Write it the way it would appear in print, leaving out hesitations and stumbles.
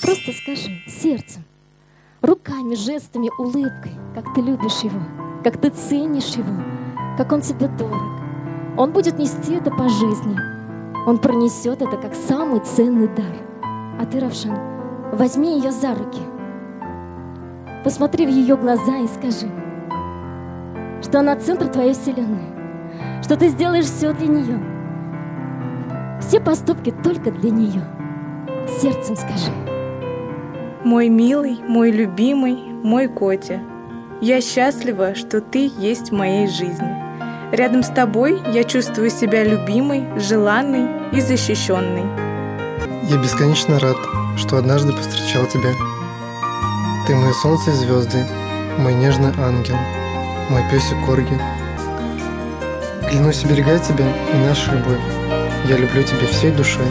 Просто скажи сердцем, руками, жестами, улыбкой, как ты любишь его, как ты ценишь его, как он тебе дорог. Он будет нести это по жизни. Он пронесет это как самый ценный дар. А ты, Равшан, возьми ее за руки, посмотри в ее глаза и скажи, что она центр твоей вселенной, что ты сделаешь все для нее, все поступки только для нее. Сердцем скажи. Мой милый, мой любимый, мой Котя, я счастлива, что ты есть в моей жизни. Рядом с тобой я чувствую себя любимой, желанной и защищенной. Я бесконечно рад, что однажды повстречал тебя. Ты мое солнце и звезды, мой нежный ангел, мой песик Корги. Клянусь оберегать тебя и нашу любовь. Я люблю тебя всей душой.